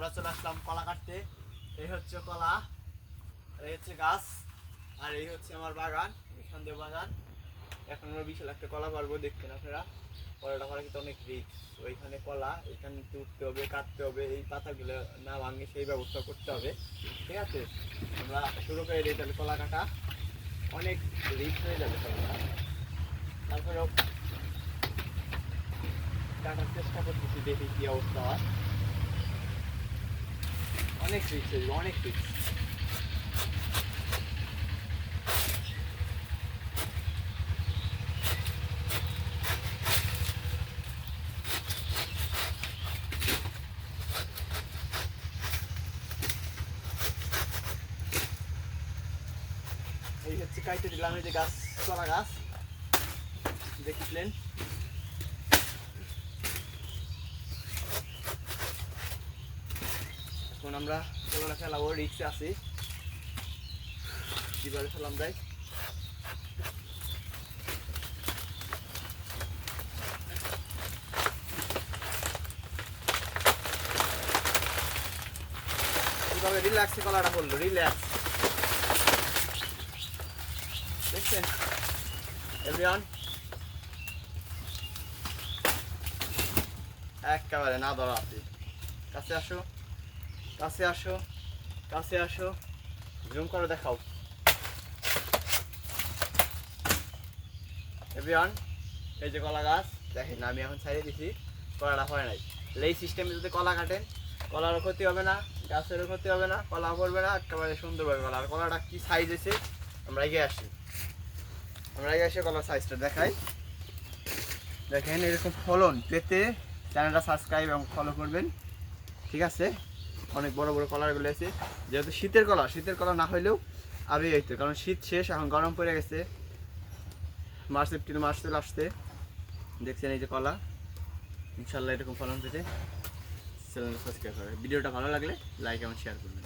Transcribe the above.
আমরা চলে আসলাম কলা কাটতে। এই হচ্ছে কলা, আর এই হচ্ছে গাছ, আর এই হচ্ছে আমার বাগান, এখান দিয়ে বাগান। এখন আমরা বিশাল একটা কলা পারবো, দেখছেন আপনারা। কলাটা করা কিন্তু অনেক রিস্ক। ওইখানে কলা, এখানে তুলতে হবে, কাটতে হবে, এই পাতাগুলো না ভাঙে সেই ব্যবস্থা করতে হবে। ঠিক আছে, আমরা শুরু করে দিই তাহলে। কলা কাটা অনেক রিস্ক হয়ে যাবে কলাটা, তারপরেও কাটার চেষ্টা করতেছি, দেখি কি অবস্থা হয়। অনেক রিস্ক হয়ে যাবে, অনেক রিস্ক। এই হচ্ছে কাইতে দিলাম, এই যে গাছ, কলা গাছ দেখলেন। এখন আমরা কলাটা ফেলাবো, রিক্সে আছি, কিভাবে ফেলাম যাই। কিভাবে রিল্যাক্সে কলাটা করলো, রিল্যাক্স। দেখছেন এভরিওয়ান, একেবারে না ধরা আছে। কাছে আসো, কাছে আসো, কাছে আসো, জুম করে দেখাও এভরিওয়ান। এই যে কলা গাছ দেখেন, আমি এখন ছাড়িয়ে দিছি, কলাটা হয় নাই। এই সিস্টেমে যদি কলা কাটেন, কলারও ক্ষতি হবে না, গাছেরও ক্ষতি হবে না, কলা পড়বে না, একেবারে সুন্দরভাবে কলা। আর কলাটা কি সাইজ আছে আমরা এগিয়ে আসি, আমরা এগিয়ে এসে কলার সাইজটা দেখাই। দেখেন এরকম ফলন পেতে চ্যানেলটা সাবস্ক্রাইব এবং ফলো করবেন। ঠিক আছে, অনেক বড় বড় কলারগুলো আছে। যেহেতু শীতের কলা, শীতের কলা না হইলেও আরই হইতো, কারণ শীত শেষ, এখন গরম পড়ে গেছে, মার্চ এপ্রিল মাস চলে আসতে। দেখছেন এই যে কলা, ইনশাল্লাহ এরকম ফলন পেতে চ্যানেলটা সাবস্ক্রাইব করবেন। ভিডিওটা ভালো লাগলে লাইক এবং শেয়ার করবেন।